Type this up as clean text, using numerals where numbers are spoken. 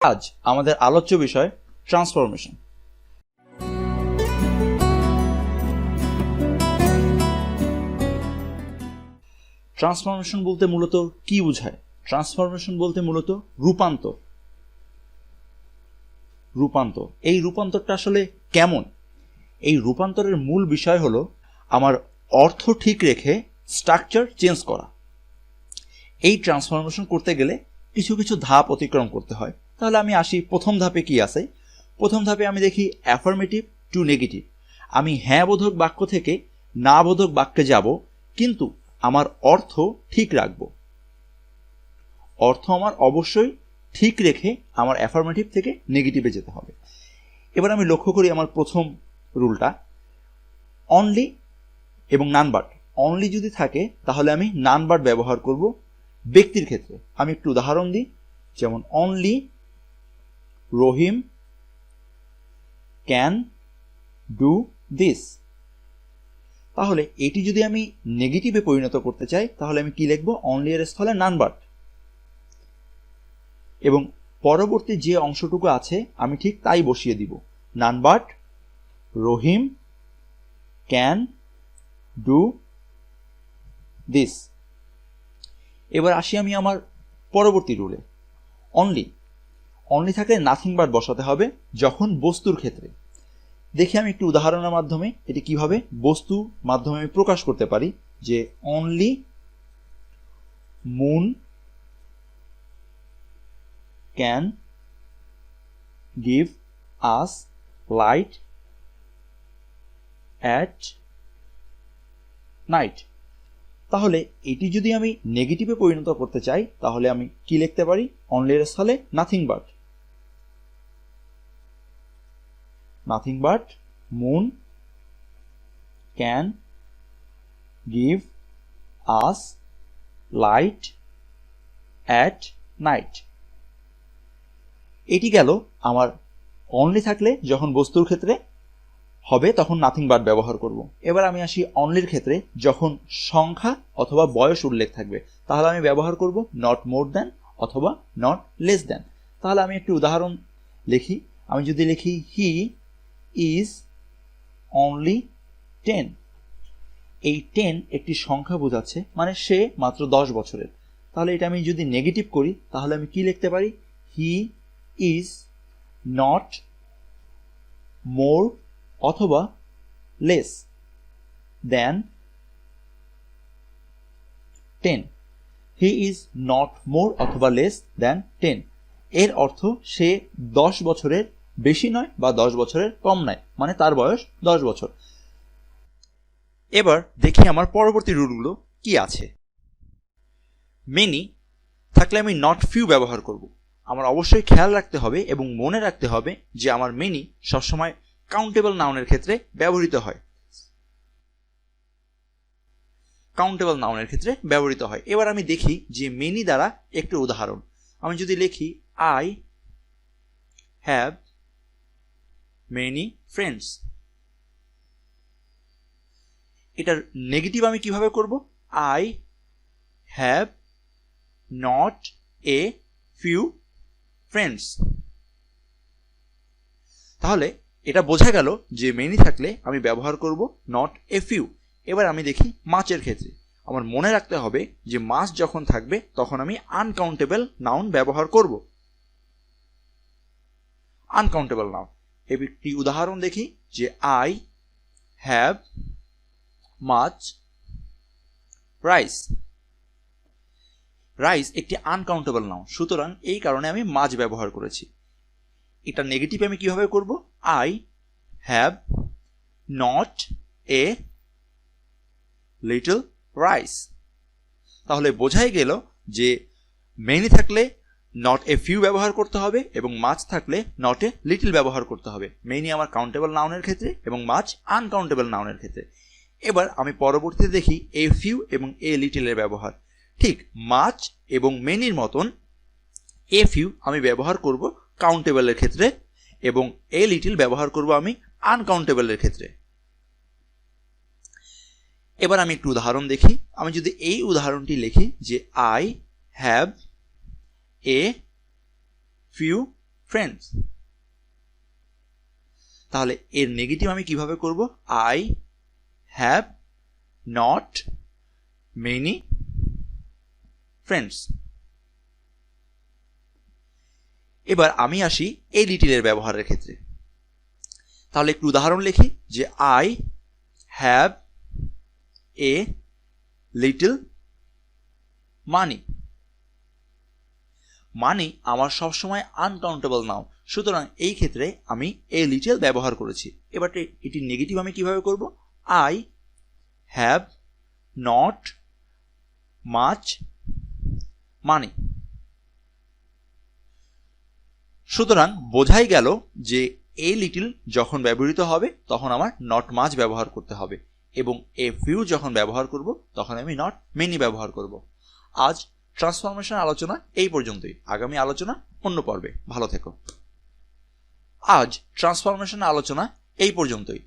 আজ আমাদের আলোচ্য বিষয় ট্রান্সফরমেশন। ট্রান্সফরমেশন বলতে মূলত কি বোঝায়? ট্রান্সফরমেশন বলতে মূলত রূপান্তর। এই রূপান্তরটা আসলে কেমন? এই রূপান্তরের মূল বিষয় হলো আমার অর্থ ঠিক রেখে স্ট্রাকচার চেঞ্জ করা। এই ট্রান্সফরমেশন করতে গেলে কিছু কিছু ধাপ অতিক্রম করতে হয়। তাহলে আমি আসি প্রথম ধাপে কি আছে। প্রথম ধাপে আমি দেখি অ্যাফার্মেটিভ টু নেগেটিভ। আমি হ্যাঁ বোধক বাক্য থেকে না বোধক বাক্যে যাব, কিন্তু আমার অর্থ ঠিক রাখব। অর্থ আমার অবশ্যই ঠিক রেখে আমার অ্যাফার্মেটিভ থেকে নেগেটিভে যেতে হবে। এবার আমি লক্ষ্য করি আমার প্রথম রুলটা, অনলি এবং নান বাট। অনলি যদি থাকে তাহলে আমি নান বাট ব্যবহার করব ব্যক্তির ক্ষেত্রে। আমি একটু উদাহরণ দিই, যেমন only Rahim can do this. তাহলে এটি যদি আমি নেগেটিভে পরিণত করতে চাই তাহলে আমি কি লিখব? অনলি এর স্থলে নান বাট। এবং পরবর্তী যে অংশটুকু আছে আমি ঠিক তাই বসিয়ে দিব, none but Rahim can do this. এবার আসি আমি আমার পরবর্তী রুলে, অনলি থাকলে নাথিং বাট বসাতে হবে যখন বস্তুর ক্ষেত্রে। দেখি আমি একটু উদাহরণের মাধ্যমে এটি কিভাবে বস্তু মাধ্যমে আমি প্রকাশ করতে পারি, যে only moon can give us light at night. তাহলে এটি যদি আমি নেগেটিভে পরিণত করতে চাই তাহলে আমি কি লিখতে পারি? অনলি এর স্থলে nothing but. Nothing but moon can give us light at night. এটি গেল আমার অনলি থাকলে যখন বস্তুর ক্ষেত্রে হবে তখন নাথিং বাট ব্যবহার করব। এবার আমি আসি অনলির ক্ষেত্রে যখন সংখ্যা অথবা বয়স উল্লেখ থাকবে, তাহলে আমি ব্যবহার করব নট মোর দ্যান অথবা নট লেস দ্যান। তাহলে আমি একটি উদাহরণ লিখি। আমি যদি লিখি হি ইজ অনলি 10, এই 10 একটি সংখ্যা বোঝাচ্ছে, মানে সে মাত্র 10 বছরের। তাহলে এটা আমি যদি নেগেটিভ করি তাহলে আমি কি লিখতে পারি? হি ইজ নট মোর অথবা less than 10। He is not more অথবা লেস দ্যান 10 এর অর্থ সে 10 বছরের বেশি নয় বা 10 বছরের কম নয়, মানে তার বয়স 10 বছর। এবার দেখি আমার পরবর্তী রুলগুলো কি আছে। মেনি থাকলে আমি নট ফিউ ব্যবহার করব। আমার অবশ্যই খেয়াল রাখতে হবে এবং মনে রাখতে হবে যে আমার মেনি সবসময় কাউন্টেবল নাউনের ক্ষেত্রে ব্যবহৃত হয়। কাউন্টেবল নাউনের ক্ষেত্রে ব্যবহৃত হয়। এবার আমি দেখি যে মেনি দ্বারা একটি উদাহরণ। আমি যদি লিখি আই হ্যাভ মেনি ফ্রেন্ডস, এটার নেগেটিভ আমি কিভাবে করব? I have not a few friends. তাহলে এটা বোঝা গেল যে মেনি থাকলে আমি ব্যবহার করব নট এ ফিউ। এবার আমি দেখি মাচের ক্ষেত্রে। আমার মনে রাখতে হবে যে মাছ যখন থাকবে তখন আমি আনকাউন্টেবল নাউন ব্যবহার করব। Uncountable noun. একটি উদাহরণ দেখি, যে I have maach rice. Rice একটি আনকাউন্টেবল নাউন, সুতরাং এই কারণে আমি মাছ ব্যবহার করেছি। এটা নেগেটিভ আমি কিভাবে করব? I have not a little rice. তাহলে বোঝাই গেল যে মেনি থাকলে নট এ ফিউ ব্যবহার করতে হবে এবং মাছ থাকলে নট এ লিটল ব্যবহার করতে হবে। মেনি আমার কাউন্টেবল নাউনের ক্ষেত্রে এবং মাছ আনকাউন্টেবল নাউনের ক্ষেত্রে। এবার আমি পরবর্তীতে দেখি এ ফিউ এবং এ লিটলের ব্যবহার। ঠিক মাছ এবং মেনির মতন এ ফিউ আমি ব্যবহার করব কাউন্টেবলের ক্ষেত্রে এবং এ লিটল ব্যবহার করব আমি আনকাউন্টেবলের ক্ষেত্রে। এবার আমি একটু উদাহরণ দেখি। আমি যদি এই উদাহরণটি লিখি যে I have a few friends. তাহলে এর নেগেটিভ আমি কিভাবে করব? I have not many friends. এবার আমি আসি এই লিটিলের ব্যবহারের ক্ষেত্রে। তাহলে একটু উদাহরণ লিখি যে আই হ্যাভ এ লিটল মানি। মানি আমার সবসময় আনকাউন্টেবল নাও, সুতরাং এই ক্ষেত্রে আমি এ লিটল ব্যবহার করেছি। এবার এটির নেগেটিভ আমি কিভাবে করব? I have not much money. সুতরাং বোঝাই গেল যে এ লিটল যখন ব্যবহৃত হবে তখন আমার নট মাচ ব্যবহার করতে হবে, এবং এ ফিউ যখন ব্যবহার করব তখন আমি নট মেনি ব্যবহার করব। আজ ট্রান্সফরমেশন আলোচনা এই পর্যন্তই। আগামী আলোচনা অন্য পর্বে। ভালো থেকো। আজ ট্রান্সফরমেশন আলোচনা এই পর্যন্তই।